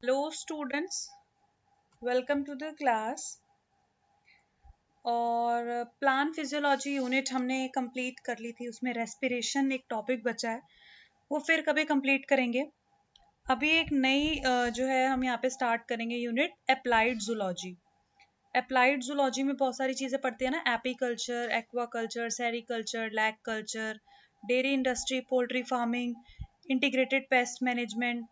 Hello students, welcome to the class. और plant physiology unit हमने complete कर ली थी। उसमें रेस्पिरेशन एक टॉपिक बचा है, वो फिर कभी कंप्लीट करेंगे। अभी एक नई जो है हम यहाँ पे स्टार्ट करेंगे unit applied zoology. Applied zoology में बहुत सारी चीज़ें पढ़ते हैं ना, apiculture, aquaculture, sericulture, lag culture, dairy industry, poultry farming, integrated pest management.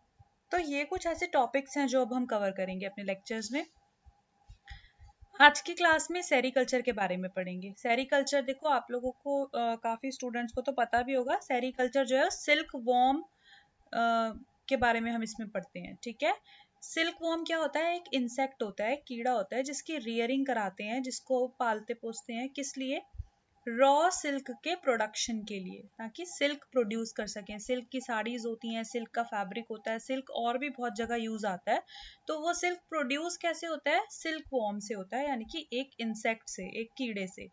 तो ये कुछ ऐसे टॉपिक्स हैं जो अब हम कवर करेंगे अपने लेक्चर्स में। आज की क्लास में सेरीकल्चर के बारे में पढ़ेंगे। सेरीकल्चर देखो, आप लोगों को काफी स्टूडेंट्स को तो पता भी होगा। सेरीकल्चर जो है सिल्क वॉर्म के बारे में हम इसमें पढ़ते हैं, ठीक है। सिल्क वॉर्म क्या होता है? एक इंसेक्ट होता है, कीड़ा होता है जिसकी रियरिंग कराते हैं, जिसको पालते पोसते हैं। किस लिए? रॉ सिल्क के प्रोडक्शन के लिए, ताकि सिल्क प्रोड्यूस कर सकें। सिल्क की साड़ीज होती हैं, सिल्क का फैब्रिक होता है, सिल्क और भी बहुत जगह यूज आता है। तो वो सिल्क प्रोड्यूस कैसे होता है? सिल्क वॉर्म से होता है, यानी कि एक इंसेक्ट से, एक कीड़े से।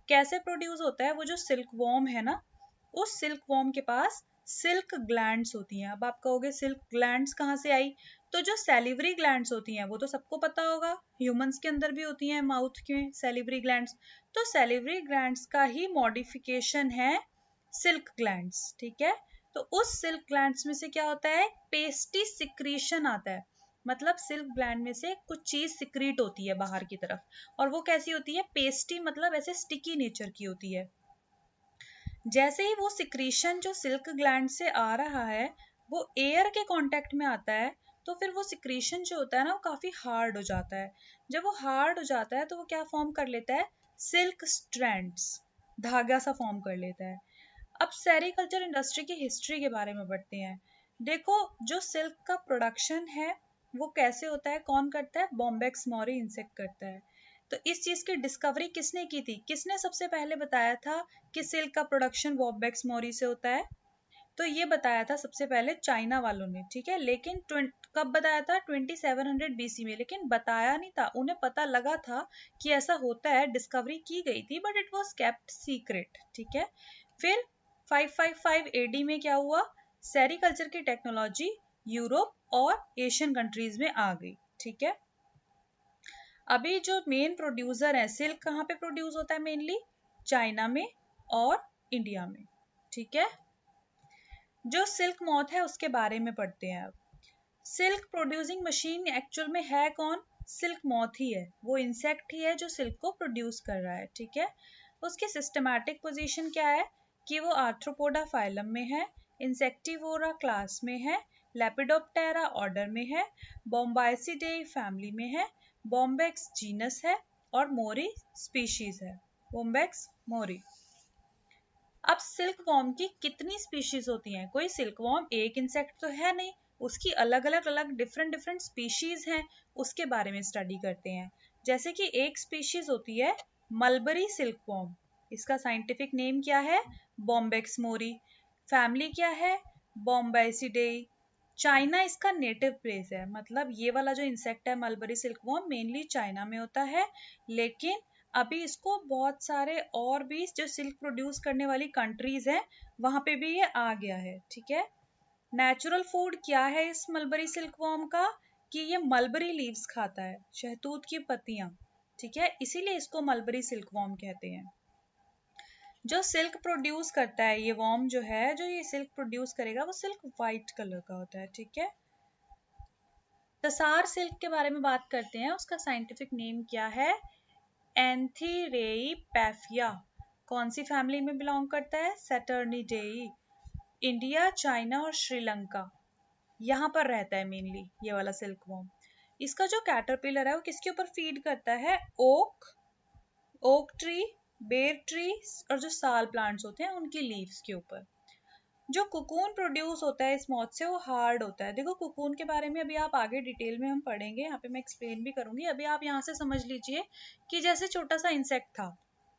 कैसे प्रोड्यूस होता है? वो जो सिल्क वॉर्म है ना, उस सिल्क वॉर्म के पास सिल्क ग्लैंड्स होती हैं। अब आप कहोगे सिल्क ग्लैंड्स कहाँ से आई? तो जो सैलिवरी ग्लैंड्स होती हैं वो तो सबको पता होगा, ह्यूमंस के अंदर भी होती हैं, माउथ में सैलिवरी ग्लैंड्स। तो सैलिवरी ग्लैंड्स का ही मॉडिफिकेशन है सिल्क ग्लैंड्स, ठीक है। तो उस सिल्क ग्लैंड्स में से क्या होता है? पेस्टी सिक्रीशन आता है। मतलब सिल्क ग्लैंड में से कुछ चीज सिक्रीट होती है बाहर की तरफ, और वो कैसी होती है? पेस्टी, मतलब ऐसे स्टिकी नेचर की होती है। जैसे ही वो सिक्रीशन जो सिल्क ग्लैंड से आ रहा है वो एयर के कांटेक्ट में आता है, तो फिर वो सिक्रीशन जो होता है ना, वो काफी हार्ड हो जाता है। जब वो हार्ड हो जाता है तो वो क्या फॉर्म कर लेता है? सिल्क स्ट्रैंड्स, धागा सा फॉर्म कर लेता है। अब सेरीकल्चर इंडस्ट्री की हिस्ट्री के बारे में पढ़ते हैं। देखो, जो सिल्क का प्रोडक्शन है वो कैसे होता है, कौन करता है? बॉम्बेक्स मौरी इंसेक्ट करता है। तो इस चीज की डिस्कवरी किसने की थी? किसने सबसे पहले बताया था कि सिल्क का प्रोडक्शन बॉम्बेक्स मौरी से होता है? तो ये बताया था सबसे पहले चाइना वालों ने, ठीक है। लेकिन कब बताया था? 2700 बीसी में। लेकिन बताया नहीं था, उन्हें पता लगा था कि ऐसा होता है, डिस्कवरी की गई थी, but it was kept secret, ठीक है। फिर 555 एडी में क्या हुआ? सेरीकल्चर की टेक्नोलॉजी यूरोप और एशियन कंट्रीज में आ गई, ठीक है। अभी जो मेन प्रोड्यूसर है सिल्क, कहाँ पे प्रोड्यूस होता है? मेनली चाइना में और इंडिया में, ठीक है। जो सिल्क मॉथ है उसके बारे में पढ़ते हैं अब। सिल्क प्रोड्यूसिंग मशीन एक्चुअल में है कौन? सिल्क मॉथ ही है, वो इंसेक्ट ही है जो सिल्क को प्रोड्यूस कर रहा है, ठीक है। उसकी सिस्टमैटिक पोजीशन क्या है? कि वो आर्थ्रोपोडा फाइलम में है, इंसेक्टिवोरा क्लास में है, लेपिडोप्टेरा ऑर्डर में है, बोम्बाइसिडेई फैमिली में है, बॉम्बेक्स जीनस है, और मोरी स्पीशीज है। बॉम्बेक्स मोरी। अब सिल्क वॉर्म की कितनी स्पीशीज होती हैं? कोई सिल्क वॉर्म एक इंसेक्ट तो है नहीं, उसकी अलग अलग अलग डिफरेंट डिफरेंट स्पीशीज हैं। उसके बारे में स्टडी करते हैं। जैसे कि एक स्पीशीज होती है मलबरी सिल्क वॉर्म। इसका साइंटिफिक नेम क्या है? बॉम्बेक्स मोरी। फैमिली क्या है? बॉम्बाइसिडेई। चाइना इसका नेटिव प्लेस है, मतलब ये वाला जो इंसेक्ट है mulberry silk worm mainly China में होता है। लेकिन अभी इसको बहुत सारे और भी जो सिल्क प्रोड्यूस करने वाली कंट्रीज हैं वहां पे भी ये आ गया है, ठीक है। नेचुरल फूड क्या है इस मलबरी सिल्क वॉर्म का? कि ये मलबरी लीव्स खाता है, शहतूत की पत्तियां, ठीक है। इसीलिए इसको मलबरी सिल्क वॉर्म कहते हैं। जो सिल्क प्रोड्यूस करता है ये वॉर्म जो है, जो ये सिल्क प्रोड्यूस करेगा वो सिल्क वाइट कलर का होता है, ठीक है। तसार सिल्क के बारे में बात करते हैं। उसका साइंटिफिक नेम क्या है? एंथीरेई पैफिया। कौन सी फैमिली में बिलोंग करता है? सैटर्निडेई। इंडिया, चाइना और श्रीलंका, यहाँ पर रहता है मेनली ये वाला सिल्क वॉर्म। इसका जो कैटरपिलर है वो किसके ऊपर फीड करता है? ओक, ओक ट्री, बेर ट्री और जो साल प्लांट्स होते हैं उनकी लीव्स के ऊपर। जो कुकून प्रोड्यूस होता है इस मॉथ से वो हार्ड होता है। देखो, कुकून के बारे में अभी आप आगे डिटेल में हम पढ़ेंगे, यहाँ पे मैं एक्सप्लेन भी करूंगी। अभी आप यहाँ से समझ लीजिए कि जैसे छोटा सा इंसेक्ट था,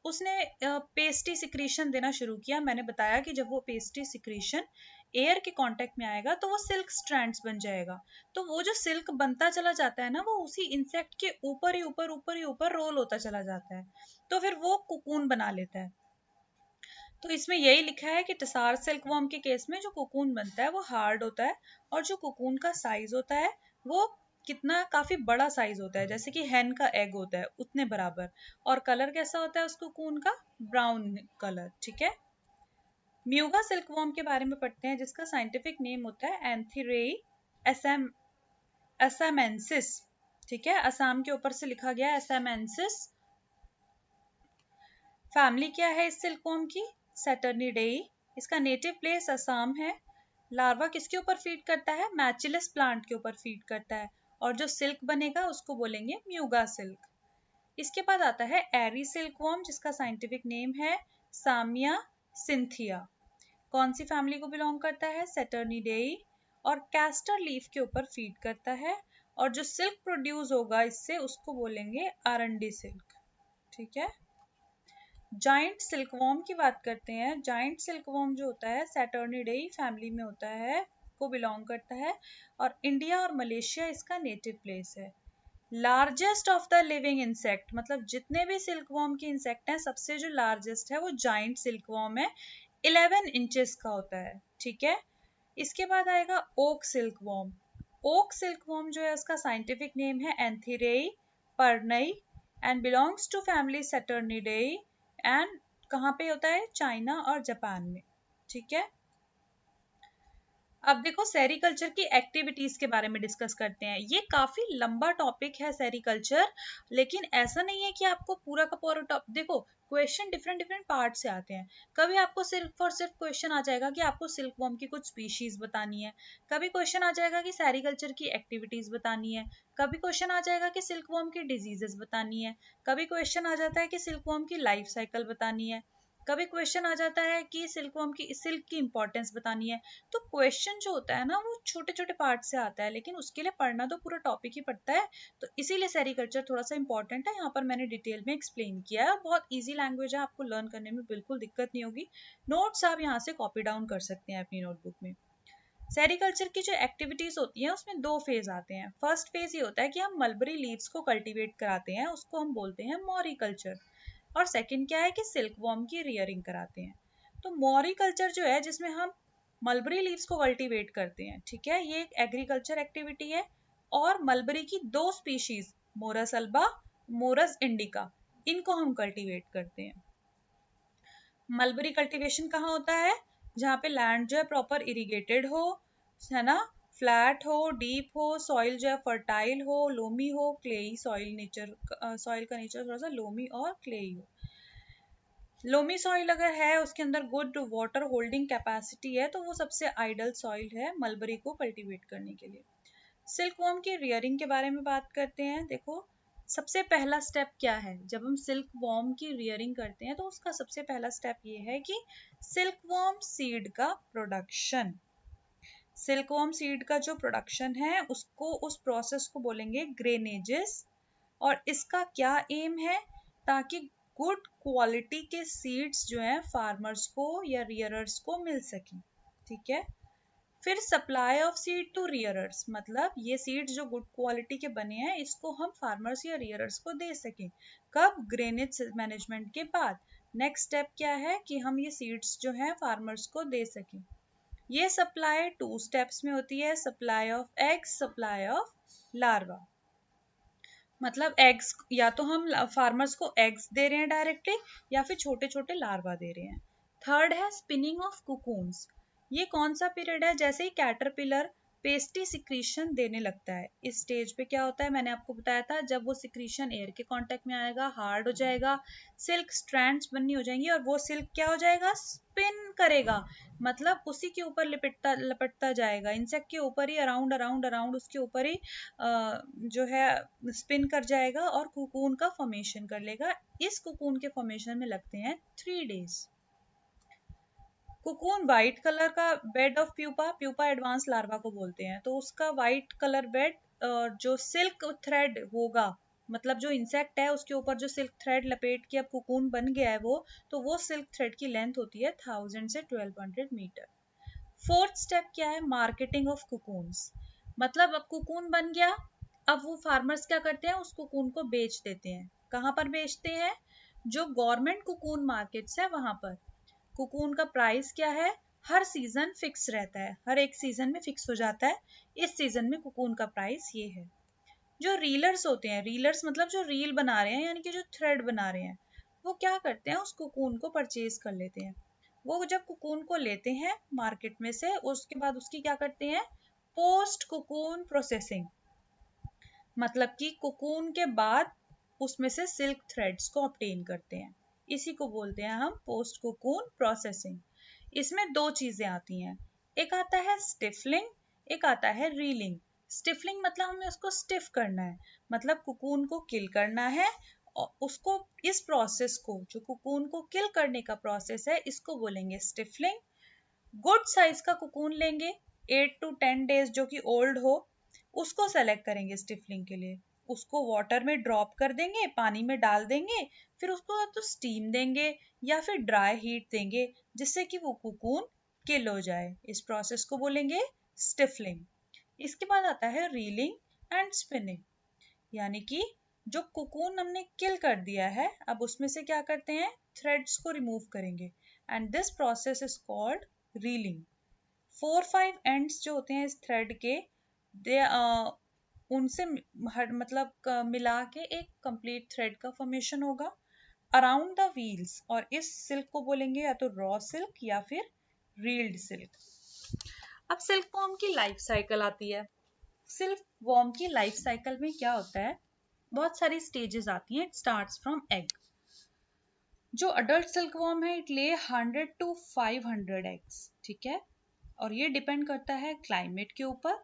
उसने पेस्टी सिक्रीशन देना शुरू किया। मैंने बताया कि जब वो पेस्टी सिक्रीशन एयर के कांटेक्ट में आएगा तो वो सिल्क स्ट्रैंड्स बन जाएगा। तो वो जो सिल्क बनता चला जाता है ना, वो उसी इंसेक्ट के ऊपर ही ऊपर ऊपर ही ऊपर रोल होता चला जाता है, तो फिर वो कुकून बना लेता है। तो इसमें यही लिखा है कि टसार सिल्क वॉर्म के केस में जो कोकून बनता है वो हार्ड होता है, और जो कोकून का साइज होता है वो कितना काफी बड़ा साइज होता है, जैसे कि हैन का एग होता है उतने बराबर, और कलर कैसा होता है उस कोकून का, ब्राउन कलर। ठीक है, म्यूगा सिल्कवॉर्म के बारे में पढ़ते हैं, जिसका साइंटिफिक नेम होता है एंथीरेई असैमेंसिस। ठीक है, असम के ऊपर से लिखा गया है असैमेंसिस। फैमिली क्या है इस सिल्कवॉर्म की, सैटर्निडेई। इसका नेटिव प्लेस असम है। लार्वा किसके ऊपर फीड करता है, मैचिलस प्लांट के ऊपर फीड करता है, और जो सिल्क बनेगा उसको बोलेंगे म्यूगा सिल्क। इसके बाद आता है एरी सिल्कवॉर्म, जिसका साइंटिफिक नेम है सामिया सिंथिया। कौन सी फैमिली को बिलोंग करता है, सैटर्निडेई, और कैस्टर लीफ के ऊपर फीड करता है, और जो सिल्क प्रोड्यूस होगा इससे उसको बोलेंगे आरंडी सिल्क। ठीक है, जाइंट सिल्कवॉर्म की बात करते हैं। जाइंट सिल्कवॉर्म जो होता है सैटर्निडेई फैमिली में होता है, को बिलोंग करता है, और इंडिया और मलेशिया इसका नेटिव प्लेस है। Largest of the living insect, मतलब जितने भी सिल्कवॉर्म के इंसेक्ट हैं सबसे जो लार्जेस्ट है वो जाइंट सिल्कवॉर्म है, 11 इंचेस का होता है। ठीक है, इसके बाद आएगा ओक सिल्कवॉर्म। ओक सिल्कवॉर्म जो है उसका साइंटिफिक नेम है Antheraea pernyi and belongs to family Saturniidae, and कहाँ पे होता है, चाइना और जापान में। ठीक है, अब देखो सेरिकल्चर की एक्टिविटीज के बारे में डिस्कस करते हैं। ये काफी लंबा टॉपिक है सेरिकल्चर, लेकिन ऐसा नहीं है कि आपको पूरा का पूरा टॉपिक, देखो क्वेश्चन डिफरेंट डिफरेंट पार्ट से आते हैं। कभी आपको सिर्फ और सिर्फ क्वेश्चन आ जाएगा कि आपको सिल्कवॉर्म की कुछ स्पीशीज बतानी है, कभी क्वेश्चन आ जाएगा कि सेरिकल्चर की एक्टिविटीज बतानी है, कभी क्वेश्चन आ जाएगा कि सिल्कवॉर्म की डिजीजेस बतानी है, कभी क्वेश्चन आ जाता है कि सिल्कवॉर्म की लाइफ साइकिल बतानी है, कभी क्वेश्चन आ जाता है कि सिल्कवॉर्म की सिल्क की इंपॉर्टेंस बतानी है। तो क्वेश्चन जो होता है ना वो छोटे छोटे पार्ट से आता है, लेकिन उसके लिए पढ़ना तो पूरा टॉपिक ही पड़ता है। तो इसीलिए सेरिकल्चर थोड़ा सा इंपॉर्टेंट है, यहाँ पर मैंने डिटेल में एक्सप्लेन किया है। बहुत ईजी लैंग्वेज है, आपको लर्न करने में बिल्कुल दिक्कत नहीं होगी। नोट्स आप यहाँ से कॉपी डाउन कर सकते हैं अपनी नोटबुक में। सेरिकल्चर की जो एक्टिविटीज होती है उसमें दो फेज आते हैं। फर्स्ट फेज ये होता है कि हम मलबरी लीव्स को कल्टीवेट कराते हैं, उसको हम बोलते हैं मॉरिकल्चर। और सेकंड क्या है कि सिल्कवॉर्म की रियरिंग कराते हैं। तो मॉरिकल्चर जो है जिसमें हम मलबरी लीव्स को कल्टीवेट करते हैं, ठीक है, ये एक एग्रीकल्चर एक्टिविटी है। और मलबरी की दो species, Morris alba, Morris indica, इनको हम कल्टीवेट करते हैं। मलबरी कल्टीवेशन कहाँ होता है, जहाँ पे लैंड जो है प्रॉपर इरिगेटेड हो, है ना, फ्लैट हो, डीप हो, सॉइल जो है फर्टाइल हो, लोमी हो, क्लेई सॉइल, नेचर सॉइल का नेचर थोड़ा सा लोमी और क्लेई हो। लोमी सॉइल अगर है, उसके अंदर गुड वाटर होल्डिंग कैपेसिटी है, तो वो सबसे आइडल सॉइल है मलबरी को कल्टीवेट करने के लिए। सिल्कवॉर्म की रियरिंग के बारे में बात करते हैं। देखो सबसे पहला स्टेप क्या है, जब हम सिल्कवॉर्म की रियरिंग करते हैं तो उसका सबसे पहला स्टेप ये है कि सिल्कवॉर्म सीड का प्रोडक्शन। सिल्कवॉर्म सीड का जो प्रोडक्शन है उसको, उस प्रोसेस को बोलेंगे ग्रेनेजेस। और इसका क्या एम है, ताकि गुड क्वालिटी के सीड्स जो हैं फार्मर्स को या रियरर्स को मिल सकें। ठीक है, फिर सप्लाई ऑफ सीड टू रियरर्स, मतलब ये सीड्स जो गुड क्वालिटी के बने हैं इसको हम फार्मर्स या रियरर्स को दे सकें। कब, ग्रेनेज मैनेजमेंट के बाद। नेक्स्ट स्टेप क्या है कि हम ये सीड्स जो हैं फार्मर्स को दे सकें। ये सप्लाई 2 स्टेप्स में होती है, supply of eggs, supply of larva. मतलब एग्स, या तो हम फार्मर्स को एग्स दे रहे हैं डायरेक्टली, या फिर छोटे छोटे लार्वा दे रहे हैं। थर्ड है स्पिनिंग ऑफ कुकून्स। ये कौन सा पीरियड है, जैसे ही कैटरपिलर पेस्टी सिक्रीशन देने लगता है, इस स्टेज पे क्या होता है, मैंने आपको बताया था, जब वो सिक्रीशन एयर के कांटेक्ट में आएगा, हार्ड हो जाएगा, सिल्क स्ट्रैंड्स बननी हो जाएंगी, और वो सिल्क क्या हो जाएगा, स्पिन करेगा, मतलब उसी के ऊपर लपटता जाएगा, इंसेक्ट के ऊपर ही, अराउंड अराउंड अराउंड उसके ऊपर ही जो है स्पिन कर जाएगा और कुकून का फॉर्मेशन कर लेगा। इस कुकून के फॉर्मेशन में लगते हैं 3 डेज। कुकून व्हाइट कलर का bed of pupa, pupa advance larva को बोलते हैं, तो उसका व्हाइट कलर बेड, जो सिल्क थ्रेड होगा, मतलब जो इंसेक्ट है उसके ऊपर जो सिल्क थ्रेड लपेट के अब कुकून बन गया है वो, तो वो सिल्क थ्रेड की लेंथ होती है 1000 से 1200 मीटर। फोर्थ स्टेप क्या है, मार्केटिंग ऑफ कुकून्स। मतलब अब कुकून बन गया, अब वो फार्मर्स क्या करते हैं, उस कुकून को बेच देते हैं। कहाँ पर बेचते हैं, जो गवर्नमेंट कुकून मार्केट्स है वहां पर। कुकून का प्राइस क्या है, हर सीजन फिक्स रहता है, हर एक सीजन में फिक्स हो जाता है, इस सीजन में कुकून का प्राइस ये है। जो रीलर्स होते हैं, रीलर्स मतलब जो रील बना रहे हैं यानी कि जो थ्रेड बना रहे हैं, वो क्या करते हैं, उस कुकून को परचेज कर लेते हैं। वो जब कुकून को लेते हैं मार्केट में से, उसके बाद उसकी क्या करते हैं, पोस्ट कुकून प्रोसेसिंग, मतलब कि कुकून के बाद उसमें से सिल्क थ्रेड्स को ऑब्टेन करते हैं। इसी को बोलते हैं हम पोस्ट कुकून प्रोसेसिंग। इसमें दो चीजें आती हैं, एक आता है स्टिफलिंग, एक आता है रीलिंग। स्टिफलिंग मतलब हमें उसको स्टिफ करना है, मतलब कुकून को किल करना है, और उसको इस प्रोसेस को, जो कुकून को किल करने का प्रोसेस है, इसको बोलेंगे स्टिफलिंग। गुड साइज का कुकून लेंगे 8 to 10 डेज जो कि ओल्ड हो, उसको सेलेक्ट करेंगे स्टिफलिंग के लिए। उसको वाटर में ड्रॉप कर देंगे, पानी में डाल देंगे, फिर उसको या तो स्टीम देंगे या फिर ड्राई हीट देंगे, जिससे कि वो कुकून किल हो जाए। इस प्रोसेस को बोलेंगे स्टिफलिंग। इसके बाद आता है रीलिंग एंड स्पिनिंग, यानी कि जो कुकून हमने किल कर दिया है, अब उसमें से क्या करते हैं, थ्रेड्स को रिमूव करेंगे, and this process is called reeling. 4-5 ends जो होते हैं इस थ्रेड के, दे उनसे मतलब मिला के एक कंप्लीट थ्रेड का फॉर्मेशन होगा अराउंड द व्हील्स, और इस सिल्क को बोलेंगे या तो रॉ सिल्क या फिर रील्ड सिल्क। अब सिल्क वॉर्म की लाइफ साइकिल आती है। सिल्क वॉर्म की लाइफ साइकिल में क्या होता है, बहुत सारी स्टेजेस आती हैं। It starts from egg. जो अडल्ट सिल्क वॉर्म है, इट ले 100 to 500 एग्स, ठीक है। और ये डिपेंड करता है क्लाइमेट के ऊपर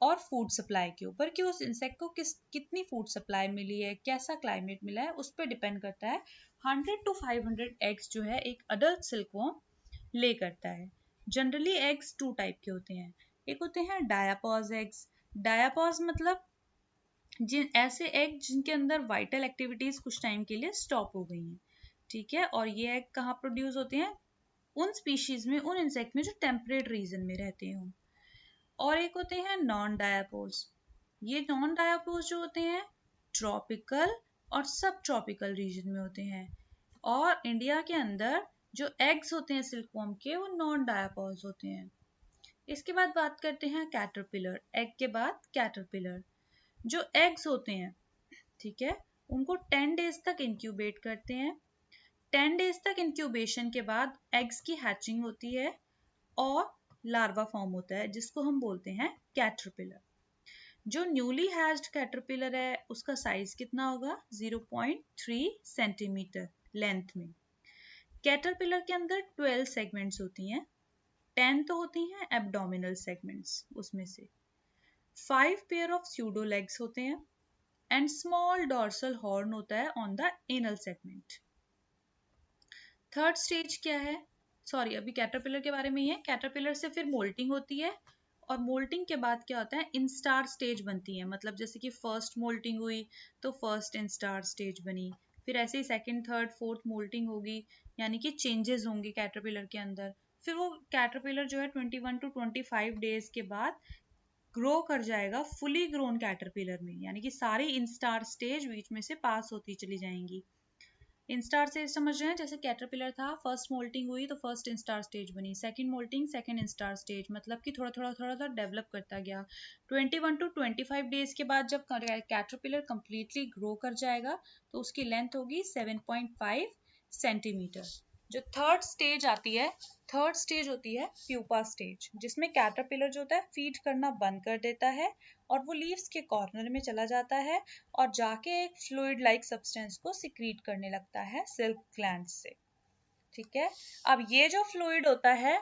और फूड सप्लाई के ऊपर, कि उस इंसेक्ट को कितनी फूड सप्लाई मिली है, कैसा क्लाइमेट मिला है, उस पर डिपेंड करता है। 100 to 500 एग्स जो है एक अडल्ट सिल्क वॉर्म ले करता है। जनरली एग्स टू टाइप के होते हैं, एक होते हैं डायापॉज एग्स। डायापॉज मतलब जिन ऐसे एग जिनके अंदर वाइटल एक्टिविटीज कुछ टाइम के लिए स्टॉप हो गई हैं, ठीक है। और ये एग कहाँ प्रोड्यूस होते हैं, उन स्पीशीज में, उन इंसेक्ट में जो टेम्परेट रीजन में रहते हों। और एक होते हैं नॉन डायापोज। ये नॉन डायापोज जो होते हैं ट्रॉपिकल और सब ट्रॉपिकल रीजन में होते हैं। और इंडिया के अंदर जो एग्स होते हैं सिल्कवॉर्म के, वो नॉन डायापोज होते हैं। इसके बाद बात करते हैं कैटरपिलर। एग के बाद कैटरपिलर। जो एग्स होते हैं, ठीक है, उनको 10 डेज तक इंक्यूबेट करते हैं। 10 डेज तक इंक्यूबेशन के बाद एग्स की हैचिंग होती है और लार्वा फॉर्म होता है, जिसको हम बोलते हैं कैटरपिलर। जो न्यूली हैच्ड कैटरपिलर है, उसका साइज कितना होगा, 0.3 सेंटीमीटर लेंथ में। कैटरपिलर के अंदर 12 सेगमेंट्स होती हैं। 10 तो होती हैं एब्डोमिनल सेगमेंट्स, उसमें से 5 पेयर ऑफ स्यूडो लेग्स होते हैं, एंड स्मॉल डॉर्सल हॉर्न होता है on the anal segment. Third stage क्या है, सॉरी अभी कैटरपिलर के बारे में ही है। कैटरपिलर से फिर मोल्टिंग होती है, और मोल्टिंग के बाद क्या होता है, इंस्टार स्टेज बनती है। मतलब जैसे कि फर्स्ट मोल्टिंग हुई तो फर्स्ट इंस्टार स्टेज बनी, फिर ऐसे ही सेकंड थर्ड फोर्थ मोल्टिंग होगी, यानी कि चेंजेस होंगे कैटरपिलर के अंदर। फिर वो कैटरपिलर जो है 21 to 25 डेज के बाद ग्रो कर जाएगा फुली ग्रोन कैटरपिलर में, यानी कि सारी इंस्टार स्टेज बीच में से पास होती चली जाएंगी। इंस्टार स्टेज समझ रहे हैं, जैसे कैटरपिलर था, फर्स्ट मोल्टिंग हुई तो फर्स्ट इंस्टार स्टेज बनी, second moulting second instar stage, मतलब कि थोड़ा थोड़ा थोड़ा थोड़ा डेवलप करता गया। 21 to 25 डेज के बाद जब कैटरपिलर कंप्लीटली ग्रो कर जाएगा तो उसकी लेंथ होगी 7.5 सेंटीमीटर। जो थर्ड स्टेज आती है, थर्ड स्टेज होती है प्यूपा स्टेज, जिसमें कैटरपिलर जो होता है फीड करना बंद कर देता है और वो लीव्स के कॉर्नर में चला जाता है और जाके एक फ्लूइड लाइक सब्सटेंस को सिक्रीट करने लगता है सिल्क ग्लैंड से, ठीक है। अब ये जो फ्लूइड होता है,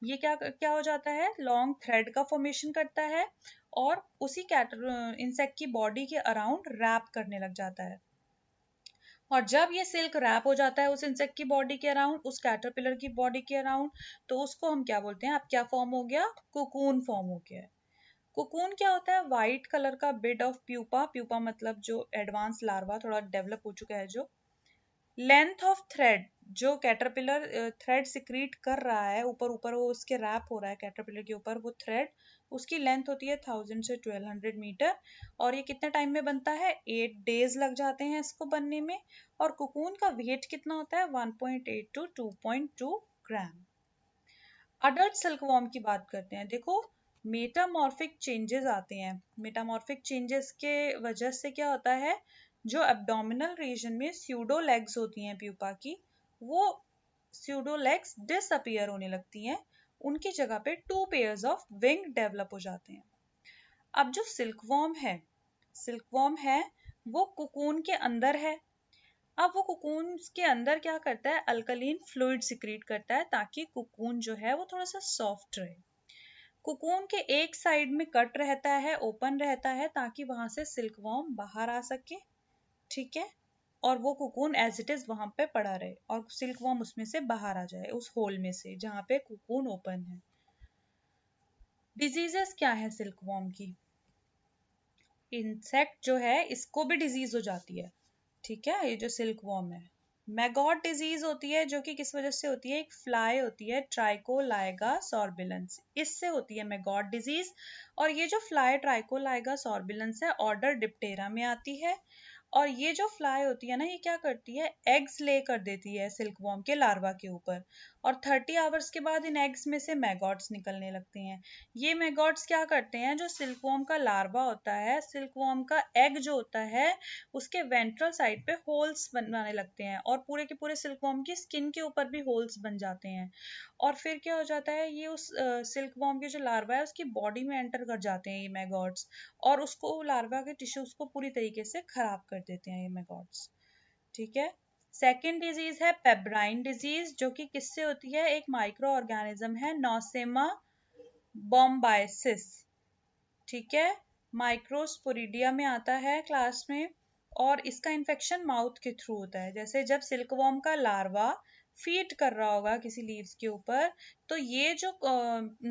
ये क्या क्या हो जाता है, लॉन्ग थ्रेड का फॉर्मेशन करता है और उसी इंसेक्ट की बॉडी के अराउंड रैप करने लग जाता है। और जब ये सिल्क रैप हो जाता है उस इंसेक्ट की बॉडी के अराउंड, उस कैटरपिलर की बॉडी के अराउंड, तो उसको हम क्या बोलते हैं, अब क्या फॉर्म हो गया, कुकून फॉर्म हो गया है। कुकून क्या होता है, व्हाइट कलर का बिड ऑफ प्यूपा। प्यूपा मतलब जो एडवांस लार्वा थोड़ा डेवलप हो चुका है जो। लेंथ ऑफ थ्रेड, जो कैटरपिलर थ्रेड सिक्रीट कर रहा है, ऊपर ऊपर वो उसके रैप हो रहा है कैटरपिलर के ऊपर वो थ्रेड, उसकी लेंथ होती है 1000 से 1200 मीटर। और ये कितने टाइम में बनता है, 8 डेज लग जाते हैं इसको बनने में। और कुकून का वेट कितना होता है, 1.8 to 2.2 ग्राम। अडल्ट सिल्कवॉर्म की बात करते हैं। देखो मेटामॉर्फिक चेंजेस आते हैं। मेटामॉर्फिक चेंजेस के वजह से क्या होता है, जो एब्डोमिनल रीजन में स्यूडो लेग्स होती हैं प्यूपा की, वो स्यूडो लेग्स डिसअपीयर होने लगती हैं, उनकी जगह पे 2 पेयर्स ऑफ विंग डेवलप हो जाते हैं। अब जो सिल्कवॉर्म है वो कुकून के अंदर है। अब वो कुकून के अंदर क्या करता है, अल्कलीन फ्लूइड सिक्रीट करता है ताकि कुकून जो है वो थोड़ा सा सॉफ्ट रहे। कुकून के एक साइड में कट रहता है, ओपन रहता है, ताकि वहां से सिल्कवॉर्म बाहर आ सके, ठीक है, और वो कुकून एज इट इज वहां पे पड़ा रहे और सिल्कवॉर्म उसमें से बाहर आ जाए, उस होल में से जहां पे कुकून ओपन है। डिजीजेस क्या है सिल्कवॉर्म की, इंसेक्ट जो है इसको भी डिजीज हो जाती है, ठीक है, ये जो सिल्कवॉर्म है। मैगॉट डिजीज होती है, जो कि किस वजह से होती है, एक फ्लाई होती है ट्राइकोलाइगा सॉर्बिलेंस, इससे होती है मैगॉट डिजीज। और ये जो फ्लाई ट्राइकोलाइगा सॉर्बिलेंस है ऑर्डर डिप्टेरा में आती है। और ये जो फ्लाई होती है ना, ये क्या करती है, एग्स ले कर देती है सिल्कवॉर्म के लार्वा के ऊपर, और 30 आवर्स के बाद इन एग्स में से मैगॉट्स निकलने लगते हैं। ये मैगॉट्स क्या करते हैं, जो सिल्कवॉर्म का लार्वा होता है, सिल्कवॉर्म का एग जो होता है, उसके वेंट्रल साइड पे होल्स बनाने लगते हैं, और पूरे के पूरे सिल्कवॉर्म की स्किन के ऊपर भी होल्स बन जाते हैं। और फिर क्या हो जाता है, ये उस सिल्कवॉर्म के जो लार्वा है उसकी बॉडी में एंटर कर जाते हैं ये मैगॉट्स, और उसको लार्वा के टिश्यूज को पूरी तरीके से खराब कर देते हैं ये मैगॉट्स, ठीक है। सेकेंड डिजीज है पेब्राइन डिजीज, जो कि किससे होती है, एक माइक्रो ऑर्गेनिज्म है नोसेमा बोम्बाइसिस, ठीक है, माइक्रोस्पोरिडिया में आता है क्लास में। और इसका इन्फेक्शन माउथ के थ्रू होता है, जैसे जब सिल्कवॉर्म का लार्वा फीड कर रहा होगा किसी लीव्स के ऊपर, तो ये जो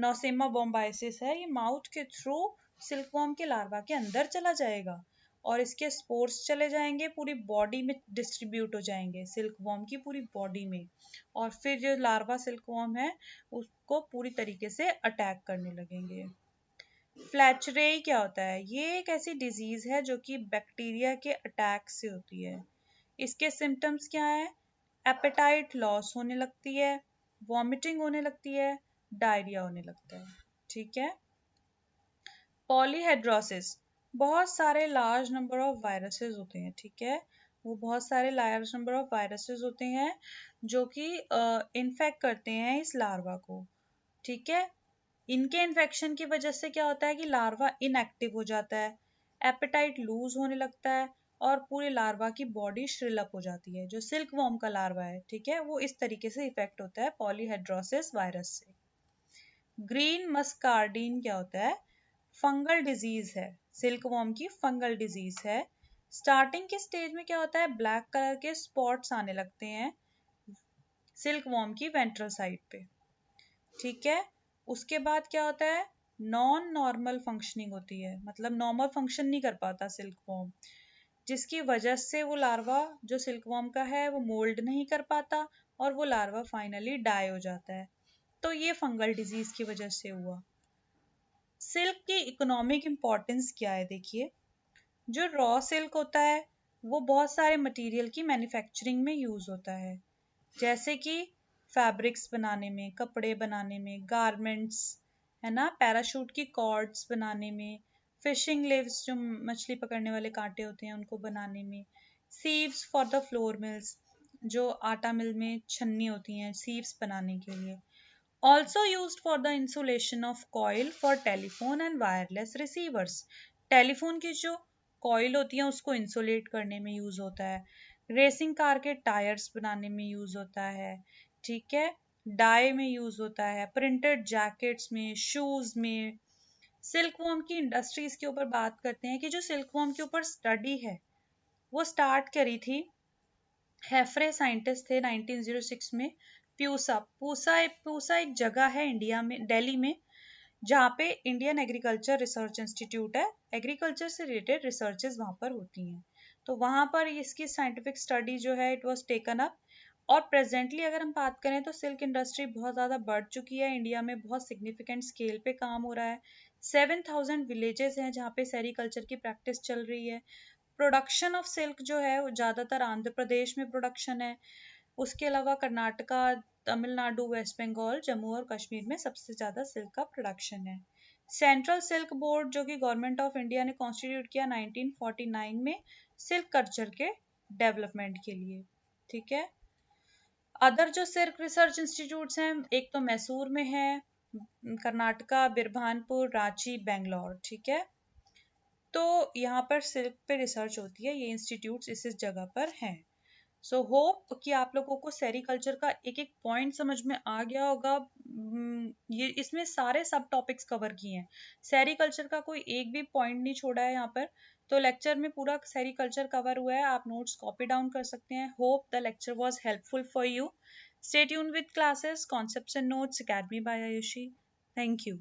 नोसेमा बोम्बाइसिस है, ये माउथ के थ्रू सिल्कवॉर्म के लार्वा के अंदर चला जाएगा, और इसके स्पोर्स चले जाएंगे, पूरी बॉडी में डिस्ट्रीब्यूट हो जाएंगे, सिल्कवॉर्म की पूरी बॉडी में, और फिर जो लार्वा सिल्कवॉर्म है उसको पूरी तरीके से अटैक करने लगेंगे। फ्लैचेरी क्या होता है, ये एक ऐसी डिजीज है जो कि बैक्टीरिया के अटैक से होती है। इसके सिम्टम्स क्या है, एपेटाइट लॉस होने लगती है, वॉमिटिंग होने लगती है, डायरिया होने लगता है, ठीक है। पॉलीहेड्रोसिस, बहुत सारे लार्ज नंबर ऑफ वायरसेस होते हैं, ठीक है, वो बहुत सारे लार्ज नंबर ऑफ वायरसेस होते हैं जो कि इन्फेक्ट करते हैं इस लार्वा को, ठीक है। इनके इन्फेक्शन की वजह से क्या होता है कि लार्वा इनएक्टिव हो जाता है, एपेटाइट लूज होने लगता है, और पूरे लार्वा की बॉडी श्रिल अप हो जाती है। जो सिल्कवॉर्म का लार्वा है, ठीक है, वो इस तरीके से इफेक्ट होता है पॉलीहेड्रोसिस वायरस से। ग्रीन मस्कार्डिन क्या होता है, फंगल डिजीज है, सिल्कवॉर्म की फंगल डिजीज है। स्टार्टिंग के स्टेज में क्या होता है, ब्लैक कलर के स्पॉट्स आने लगते हैं सिल्कवॉर्म की वेंट्रल साइड पे, ठीक है। उसके बाद क्या होता है, नॉन नॉर्मल फंक्शनिंग होती है, मतलब नॉर्मल फंक्शन नहीं कर पाता सिल्कवॉर्म, जिसकी वजह से वो लार्वा जो सिल्कवॉर्म का है वो मोल्ड नहीं कर पाता, और वो लार्वा फाइनली डाई हो जाता है। तो ये फंगल डिजीज की वजह से हुआ। सिल्क की इकोनॉमिक इम्पोर्टेंस क्या है, देखिए, जो रॉ सिल्क होता है वो बहुत सारे मटेरियल की मैन्युफैक्चरिंग में यूज होता है, जैसे कि फैब्रिक्स बनाने में, कपड़े बनाने में, गारमेंट्स, है ना, पैराशूट की कॉर्ड्स बनाने में, फिशिंग लिव्स जो मछली पकड़ने वाले कांटे होते हैं उनको बनाने में, sieves for the flour mills, जो आटा मिल में छन्नी होती हैं सीव्स बनाने के लिए, also used for the insulation of coil for telephone and wireless receivers, telephone की जो कॉइल होती है उसको इंसुलेट करने में यूज होता है, रेसिंग कार के टायर्स बनाने में यूज होता है, ठीक है, डाई में यूज होता है, प्रिंटेड जैकेट्स में, शूज में। सिल्कवॉर्म की इंडस्ट्रीज के ऊपर बात करते हैं कि जो सिल्कवॉर्म के ऊपर स्टडी है वो स्टार्ट करी थी हेफरे साइंटिस्ट थे 1906 में, पूसा एक जगह है इंडिया में, दिल्ली में, जहाँ पे इंडियन एग्रीकल्चर रिसर्च इंस्टीट्यूट है, एग्रीकल्चर से रिलेटेड रिसर्चेज वहाँ पर होती हैं। तो वहाँ पर इसकी साइंटिफिक स्टडी जो है इट वाज टेकन अप, और प्रेजेंटली अगर हम बात करें तो सिल्क इंडस्ट्री बहुत ज़्यादा बढ़ चुकी है, इंडिया में बहुत सिग्निफिकेंट स्केल पे काम हो रहा है। 7000 विलेजेस हैं जहाँ पे सेरिकल्चर की प्रैक्टिस चल रही है। प्रोडक्शन ऑफ सिल्क जो है वो ज़्यादातर आंध्र प्रदेश में प्रोडक्शन है, उसके अलावा कर्नाटका, तमिलनाडु, वेस्ट बंगाल, जम्मू और कश्मीर में सबसे ज़्यादा सिल्क का प्रोडक्शन है। सेंट्रल सिल्क बोर्ड जो कि गवर्नमेंट ऑफ इंडिया ने कॉन्स्टिट्यूट किया 1949 में सिल्क कल्चर के डेवलपमेंट के लिए। ठीक है। अदर जो सिल्क रिसर्च इंस्टीट्यूट्स हैं, एक तो मैसूर में है, कर्नाटका, बिरभानपुर, रांची, बेंगलोर। ठीक है। तो यहाँ पर सिल्क पे रिसर्च होती है, ये इंस्टीट्यूट्स इस जगह पर हैं। सो होप कि आप लोगों को सेरीकल्चर का एक एक पॉइंट समझ में आ गया होगा। ये इसमें सारे सब टॉपिक्स कवर किए हैं, सेरीकल्चर का कोई एक भी पॉइंट नहीं छोड़ा है यहाँ पर। तो लेक्चर में पूरा सेरीकल्चर कवर हुआ है, आप नोट्स कॉपी डाउन कर सकते हैं। Hope the lecture was helpful for you. Stay tuned with classes, concepts and notes, academy by Ayushi. Thank you.